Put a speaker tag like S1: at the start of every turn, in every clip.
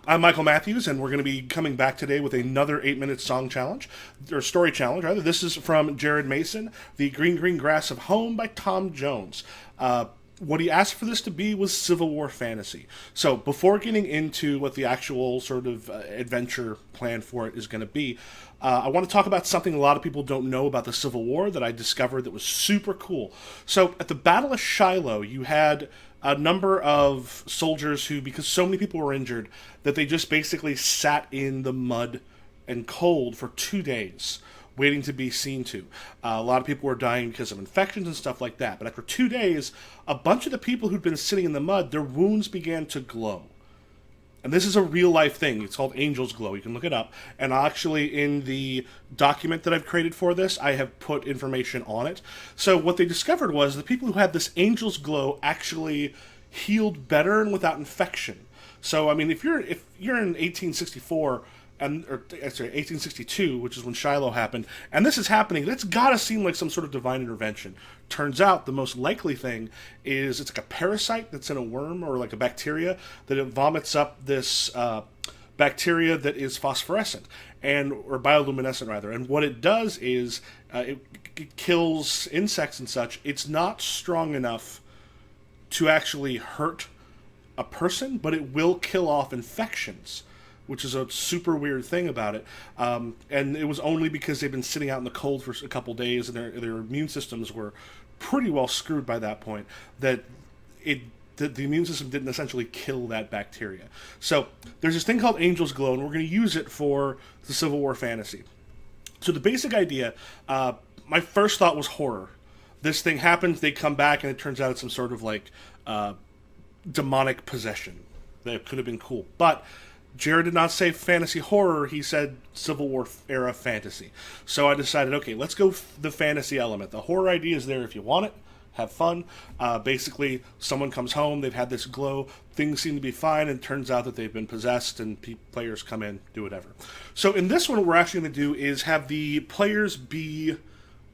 S1: I'm Michael Matthews, and we're going to be coming back today with another 8-minute song challenge, or story challenge, rather. This is from Jared Mason, The Green Green Grass of Home by Tom Jones. What he asked for this to be was Civil War fantasy. So before getting into what the actual sort of adventure plan for it is going to be, I want to talk about something a lot of people don't know about the Civil War that I discovered that was super cool. So at the Battle of Shiloh, you had a number of soldiers who, because so many people were injured, that they just basically sat in the mud and cold for 2 days waiting to be seen to. A lot of people were dying because of infections and stuff like that. But after 2 days, a bunch of the people who'd been sitting in the mud, their wounds began to glow. And this is a real life thing. It's called Angel's Glow. You can look it up. And actually, in the document that I've created for this, I have put information on it. So what they discovered was the people who had this Angel's Glow actually healed better and without infection. So I mean, if you're in 1864 or sorry, 1862, which is when Shiloh happened, and this is happening, that's gotta seem like some sort of divine intervention. Turns out the most likely thing is it's like a parasite that's in a worm or like a bacteria that it vomits up this bacteria that is phosphorescent and or bioluminescent rather. And what it does is it kills insects and such. It's not strong enough to actually hurt a person, but it will kill off infections, which is a super weird thing about it. And it was only because they've been sitting out in the cold for a couple days and their immune systems were pretty well screwed by that point that the immune system didn't essentially kill that bacteria. So there's this thing called Angel's Glow, and we're going to use it for the Civil War fantasy. So the basic idea, my first thought was horror. This thing happens, they come back, and it turns out it's some sort of like demonic possession. That could have been cool. But Jared did not say fantasy horror, he said Civil War era fantasy. So I decided, okay, let's go the fantasy element. The horror idea is there if you want it, have fun. Basically, someone comes home, they've had this glow, things seem to be fine, and it turns out that they've been possessed, and players come in, do whatever. So in this one, what we're actually going to do is have the players be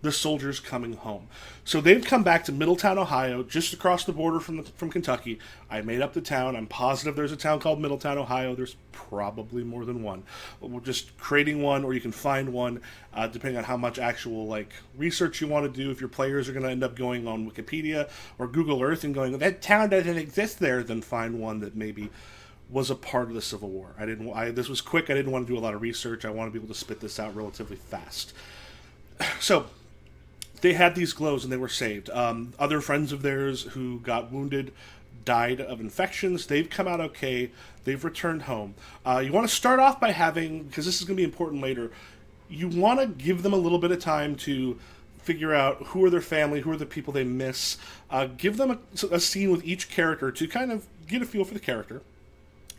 S1: the soldiers coming home. So they've come back to Middletown, Ohio, just across the border from Kentucky. I made up the town. I'm positive there's a town called Middletown, Ohio. There's probably more than one. We're just creating one, or you can find one, depending on how much actual like research you want to do. If your players are going to end up going on Wikipedia or Google Earth and going, that town doesn't exist there, then find one that maybe was a part of the Civil War. This was quick. I didn't want to do a lot of research. I want to be able to spit this out relatively fast. So they had these glows and they were saved. Other friends of theirs who got wounded died of infections. They've come out okay. They've returned home. You want to start off by having, because this is going to be important later, you want to give them a little bit of time to figure out who are their family, who are the people they miss. Give them a scene with each character to kind of get a feel for the character,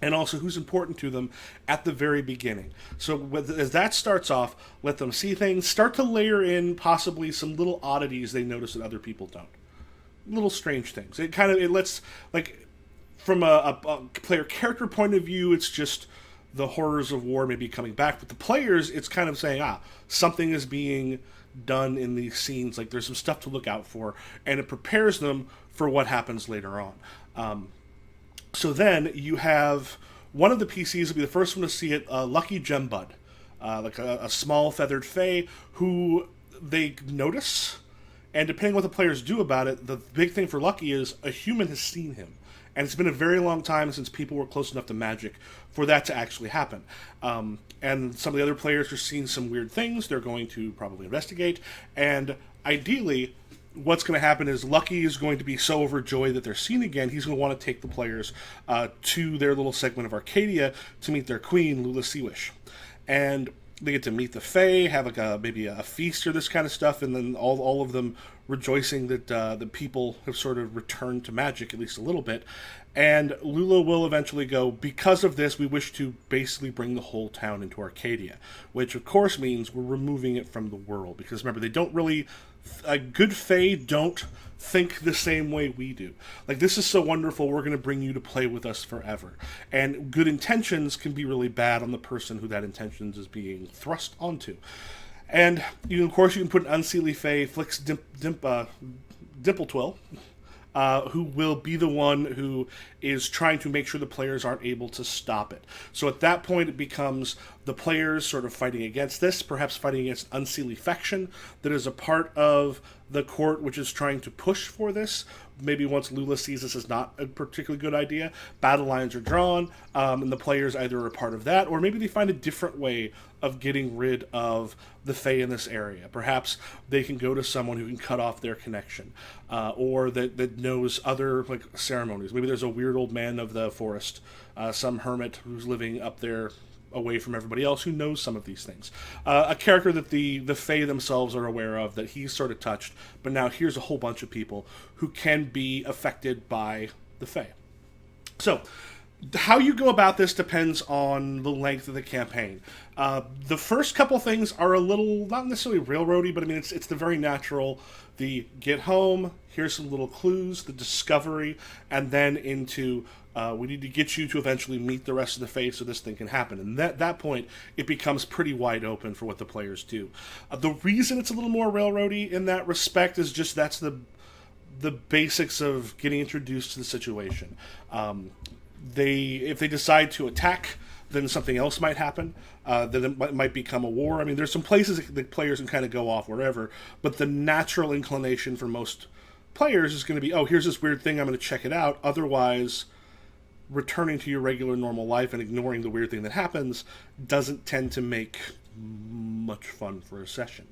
S1: and also who's important to them at the very beginning. So as that starts off, let them see things, start to layer in possibly some little oddities they notice that other people don't. Little strange things. It lets, like, from a player character point of view, it's just the horrors of war maybe coming back. But the players, it's kind of saying, something is being done in these scenes, like there's some stuff to look out for, and it prepares them for what happens later on. So then you have one of the PCs will be the first one to see it, Lucky Gembud, like a small feathered fae who they notice, and depending on what the players do about it, the big thing for Lucky is a human has seen him. And it's been a very long time since people were close enough to magic for that to actually happen. And some of the other players are seeing some weird things. They're going to probably investigate. And ideally, what's going to happen is Lucky is going to be so overjoyed that they're seen again, he's going to want to take the players to their little segment of Arcadia to meet their queen, Lula Seawish. And they get to meet the Fae, have like maybe a feast or this kind of stuff, and then all of them rejoicing that the people have sort of returned to magic, at least a little bit. And Lula will eventually go, because of this, we wish to basically bring the whole town into Arcadia, which of course means we're removing it from the world. Because remember, they don't really, good Fae don't think the same way we do. Like, this is so wonderful, we're going to bring you to play with us forever. And good intentions can be really bad on the person who that intentions is being thrust onto. And, of course, you can put an Unseelie Fae, Flix Dimple Twill, who will be the one who is trying to make sure the players aren't able to stop it. So at that point, it becomes the players sort of fighting against this, perhaps fighting against Unseelie faction that is a part of the court which is trying to push for this. Maybe once Lula sees this as not a particularly good idea, battle lines are drawn, and the players either are a part of that, or maybe they find a different way of getting rid of the Fae in this area. Perhaps they can go to someone who can cut off their connection, or that knows other like ceremonies. Maybe there's a weird old man of the forest, some hermit who's living up there away from everybody else who knows some of these things. A character that the Fae themselves are aware of, that he's sort of touched, but now here's a whole bunch of people who can be affected by the Fae. So, how you go about this depends on the length of the campaign. The first couple things are a little, not necessarily railroady, but I mean, it's the very natural, the get home, here's some little clues, the discovery, and then into we need to get you to eventually meet the rest of the Fae so this thing can happen. And at that point, it becomes pretty wide open for what the players do. The reason it's a little more railroady in that respect is just that's the basics of getting introduced to the situation. If they decide to attack, then something else might happen. Then it might become a war. I mean, there's some places that the players can kind of go off wherever, but the natural inclination for most players is going to be, oh, here's this weird thing, I'm going to check it out. Otherwise, returning to your regular normal life and ignoring the weird thing that happens doesn't tend to make much fun for a session.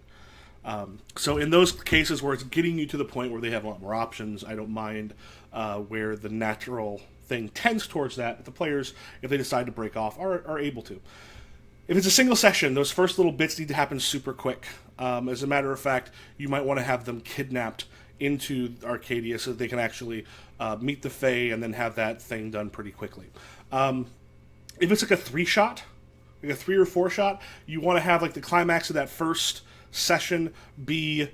S1: So in those cases where it's getting you to the point where they have a lot more options, I don't mind where the natural thing tends towards that. The players, if they decide to break off, are able to. If it's a single session, those first little bits need to happen super quick. As a matter of fact, you might want to have them kidnapped into Arcadia so that they can actually meet the Fae and then have that thing done pretty quickly. If it's like a 3-shot, like a 3 or 4 shot, you want to have like the climax of that first session be,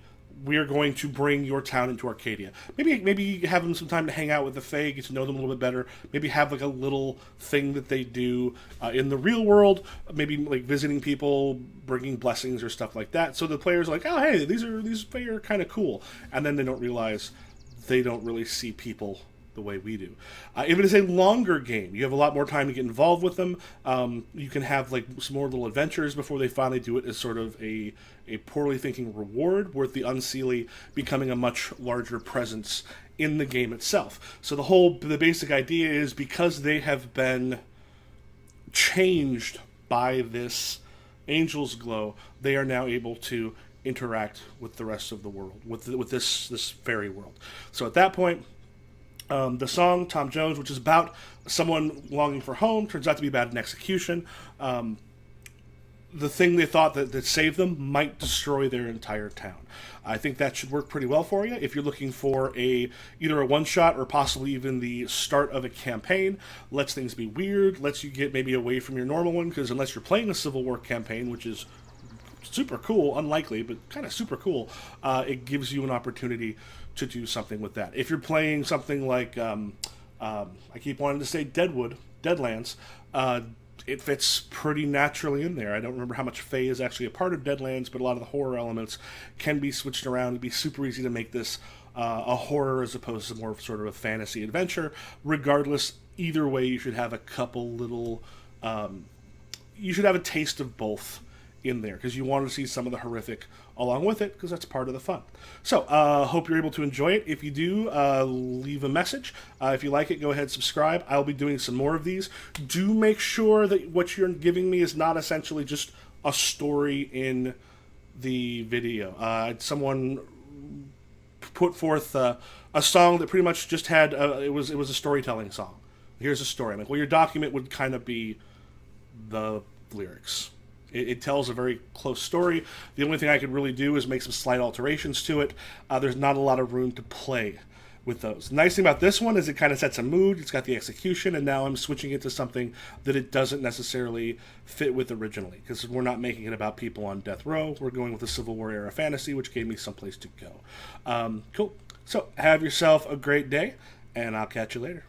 S1: we're going to bring your town into Arcadia. Maybe have them some time to hang out with the Fae, get to know them a little bit better. Maybe have like a little thing that they do in the real world. Maybe like visiting people, bringing blessings or stuff like that. So the players are like, oh hey, these Fae are kind of cool, and then they don't realize they don't really see people the way we do. If it is a longer game, you have a lot more time to get involved with them. You can have like some more little adventures before they finally do it as sort of a poorly thinking reward, with the Unseelie becoming a much larger presence in the game itself. So the basic idea is, because they have been changed by this Angel's Glow, they are now able to interact with the rest of the world, with this fairy world. So at that point, the song Tom Jones, which is about someone longing for home, turns out to be about an execution. The thing they thought that saved them might destroy their entire town. I think that should work pretty well for you if you're looking for either a one-shot or possibly even the start of a campaign. Lets things be weird, lets you get maybe away from your normal one, because unless you're playing a Civil War campaign, which is super cool, unlikely, but kind of super cool, it gives you an opportunity to do something with that. If you're playing something like, I keep wanting to say Deadlands, it fits pretty naturally in there. I don't remember how much Fae is actually a part of Deadlands, but a lot of the horror elements can be switched around. It'd be super easy to make this a horror as opposed to more of sort of a fantasy adventure. Regardless, either way, you should have a couple little... you should have a taste of both in there, because you want to see some of the horrific along with it, because that's part of the fun. So, hope you're able to enjoy it. If you do, leave a message. If you like it, go ahead, subscribe. I'll be doing some more of these. Do make sure that what you're giving me is not essentially just a story in the video. Someone put forth a song that pretty much just had, it was a storytelling song. Here's a story. I'm like, well, your document would kind of be the lyrics. It tells a very close story. The only thing I could really do is make some slight alterations to it. There's not a lot of room to play with those. The nice thing about this one is it kind of sets a mood. It's got the execution, and now I'm switching it to something that it doesn't necessarily fit with originally, because we're not making it about people on death row. We're going with the Civil War era fantasy, which gave me someplace to go. Cool. So have yourself a great day, and I'll catch you later.